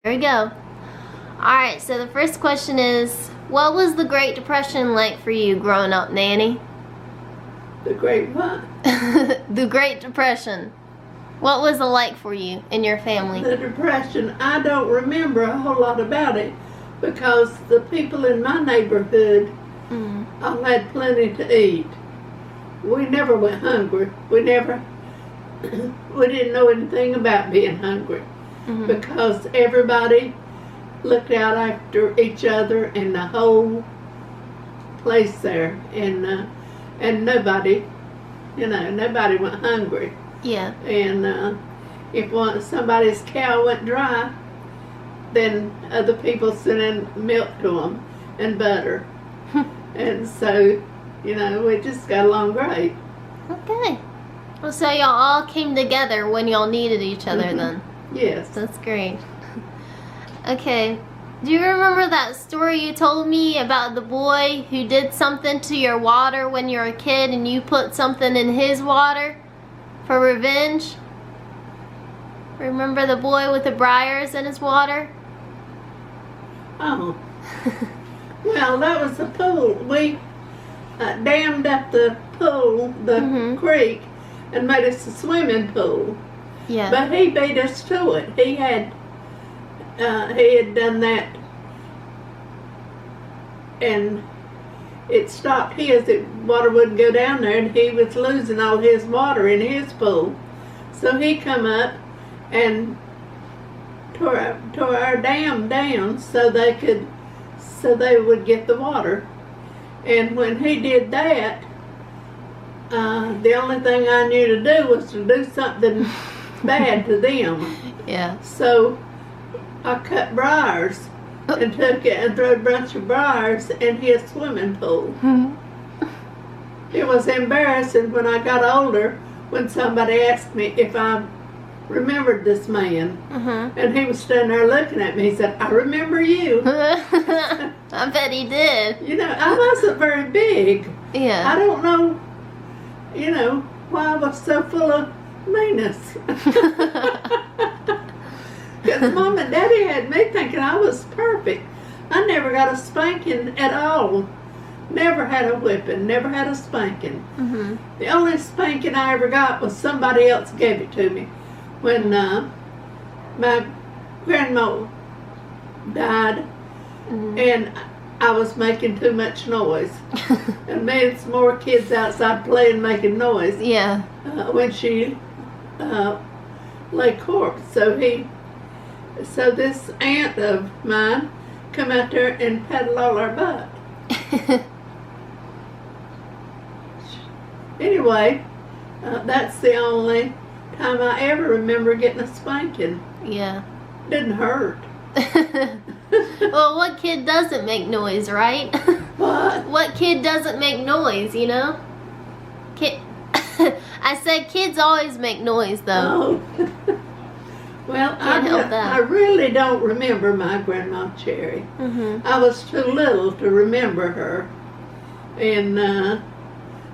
Here we go. Alright, so the first question is, what was the Great Depression like for you growing up, Nanny? The Great what? The Great Depression. What was it like for you and your family? The Depression, I don't remember a whole lot about it because the people in my neighborhood all had plenty to eat. We never went hungry. We didn't know anything about being hungry because everybody looked out after each other in the whole place there, and nobody went hungry. Yeah. And if somebody's cow went dry, then other people sent in milk to them and butter. And so, we just got along great. Okay. Well, so y'all all came together when y'all needed each other then. Yes. That's great. Okay. Do you remember that story you told me about the boy who did something to your water when you were a kid and you put something in his water for revenge? Remember the boy with the briars in his water? Oh. Well, that was the pool. We dammed up the pool, the creek, and made us a swimming pool. Yeah. But he beat us to it. He had done that, and it stopped his. The water wouldn't go down there, and he was losing all his water in his pool. So he come up and tore our dam down so they would get the water. And when he did that, the only thing I knew to do was to do something bad to them. Yeah. So I cut briars and took it and threw a bunch of briars in his swimming pool. It was embarrassing when I got older when somebody asked me if I remembered this man. And he was standing there looking at me. He said, "I remember you." I bet he did. I wasn't very big. Yeah. I don't know, why I was so full of meanness. Because Mom and Daddy had me thinking I was perfect. I never got a spanking at all. Never had a whipping, never had a spanking. The only spanking I ever got was somebody else gave it to me. When my grandma died, and I was making too much noise. And me and some more kids outside playing, making noise. Yeah. When she lay corpse. So this aunt of mine come out there and paddle all our butt. Anyway, that's the only time I ever remember getting a spanking. Yeah. Didn't hurt. Well, what kid doesn't make noise, right? What? What kid doesn't make noise, I said kids always make noise, though. Oh. Well, Can't help that. I really don't remember my Grandma Cherry. I was too little to remember her. And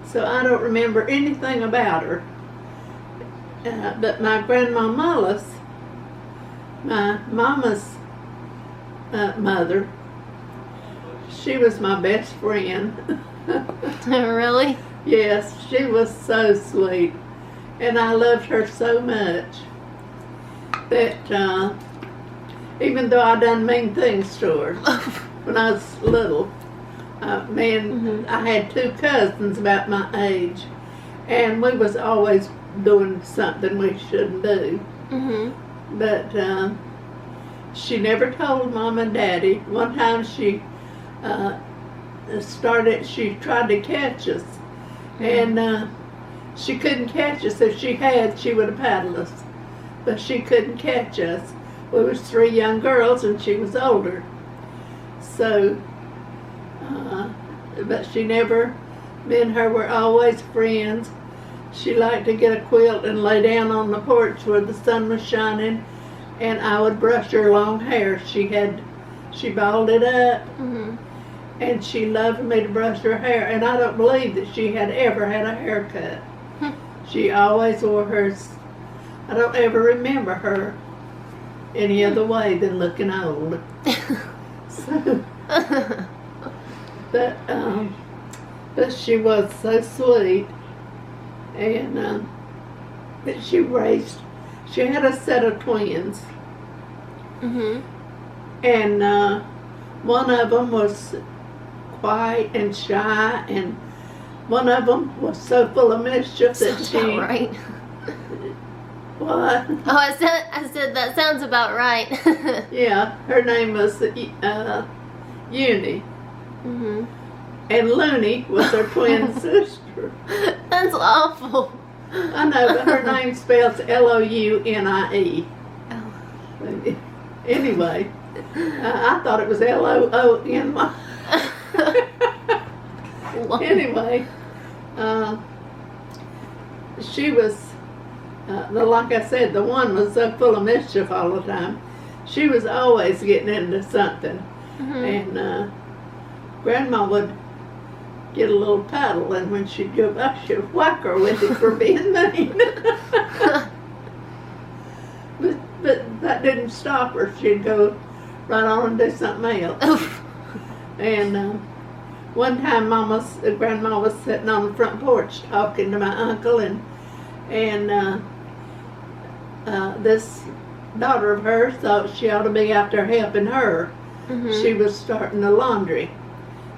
so I don't remember anything about her. But my Grandma Mullis, my mama's mother, she was my best friend. Really? Yes, she was so sweet. And I loved her so much that even though I done mean things to her when I was little, I had two cousins about my age, and we was always doing something we shouldn't do. But she never told Mom and Daddy. One time she tried to catch us, and she couldn't catch us. If she had, she would have paddled us, but she couldn't catch us. We was three young girls, and she was older. So, but she never, me and her were always friends. She liked to get a quilt and lay down on the porch where the sun was shining, and I would brush her long hair. She balled it up, and she loved me to brush her hair, and I don't believe that she had ever had a haircut. She always wore hers. I don't ever remember her any other way than looking old. So, but she was so sweet, and but she had a set of twins, and one of them was quiet and shy, and one of them was so full of mischief that Sounds she. about right. What? Oh, I said that sounds about right. Yeah, her name was Uni. And Looney was her twin sister. That's awful. I know, but her name spells Louni. Oh. Anyway, I thought it was Loony. Anyway, she was, like I said, the one was so full of mischief all the time. She was always getting into something. And Grandma would get a little paddle, and when she'd go by, she'd whack her with it for being mean. but that didn't stop her. She'd go right on and do something else. And one time Grandma was sitting on the front porch talking to my uncle, and this daughter of hers thought she ought to be out there helping her. She was starting the laundry.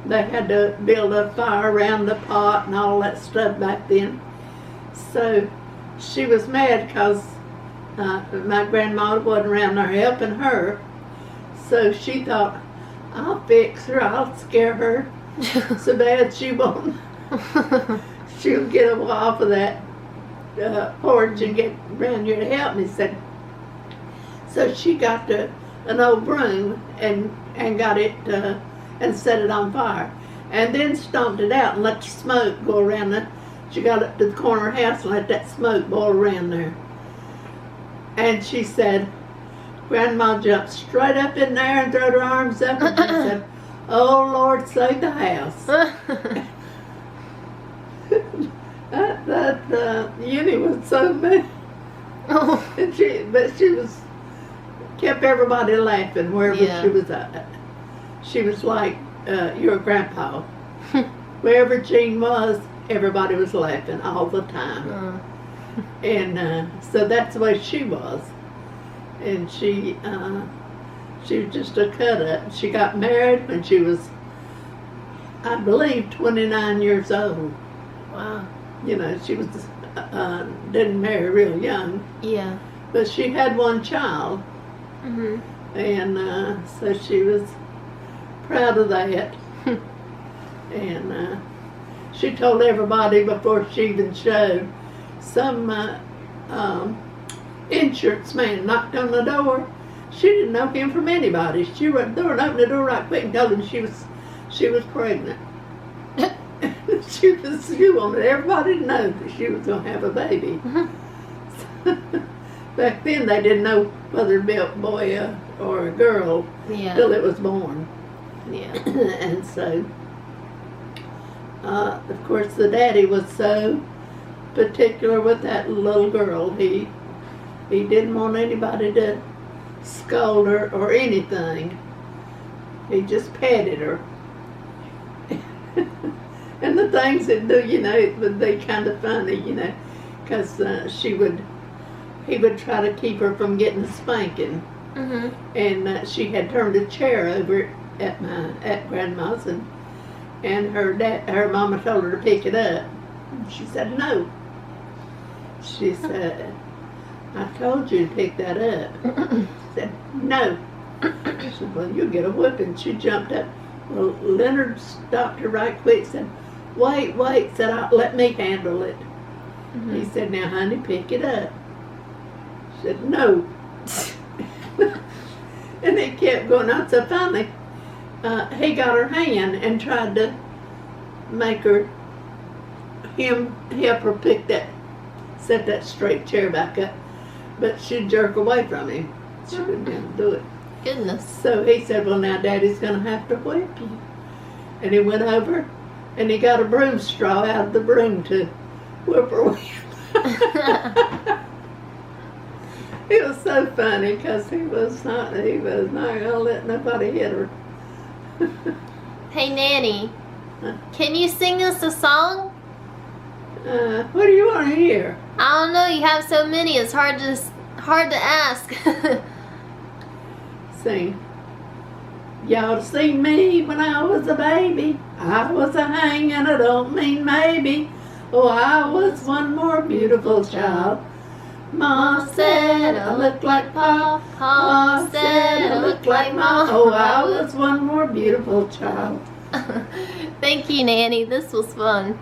They had to build a fire around the pot and all that stuff back then. So she was mad because my grandma wasn't around there helping her. So she thought, I'll fix her, I'll scare her so bad she won't. She'll get off of that porch and get around here to help me. So she got an old broom and got it and set it on fire, and then stomped it out and let the smoke go around she got up to the corner house and let that smoke boil around there. And she said, Grandma jumped straight up in there and threw her arms up and she said, oh Lord, save the house. that Uni was so mean. And she was kept everybody laughing wherever she was at. She was like your grandpa. Wherever Jean was, everybody was laughing all the time. And so that's the way she was. And she was just a cut up. She got married when she was, I believe, 29 years old. Wow. You know, she was didn't marry real young. Yeah. But she had one child. And so she was proud of that. And she told everybody before she even showed, some insurance man knocked on the door. She didn't know him from anybody. She went door and opened the door right quick and told him she was pregnant. She wanted everybody to know that she was going to have a baby. Back then they didn't know whether it'd be a boy or a girl till it was born. Yeah. And so, of course, the daddy was so particular with that little girl. He didn't want anybody to scold her or anything. He just petted her. And the things that do, you know, it would be kind of funny, you know, because he would try to keep her from getting a spanking. And she had turned a chair over at Grandma's, and her mama told her to pick it up. She said no. She said, I told you to pick that up. She said, no. She said, well, you'll get a whipping. She jumped up. Well, Leonard stopped her right quick, said, wait, said, let me handle it. He said, now, honey, pick it up. She said, no. And it kept going on. So finally, he got her hand and tried to make him help her set that straight chair back up. But she'd jerk away from him. She wouldn't be able to do it. Goodness. So he said, well, now Daddy's going to have to whip you. And he went over and he got a broom straw out of the broom to whip her with. It was so funny because he was not gonna let nobody hit her. Hey, Nanny, can you sing us a song? What do you want to hear? I don't know. You have so many. It's hard to ask. Sing. Y'all seen me when I was a baby. I was a hanging, I don't mean maybe. Oh, I was one more beautiful child. Ma said I look like Pa. Pa said I look like Ma. Oh, I was one more beautiful child. Thank you, Nanny. This was fun.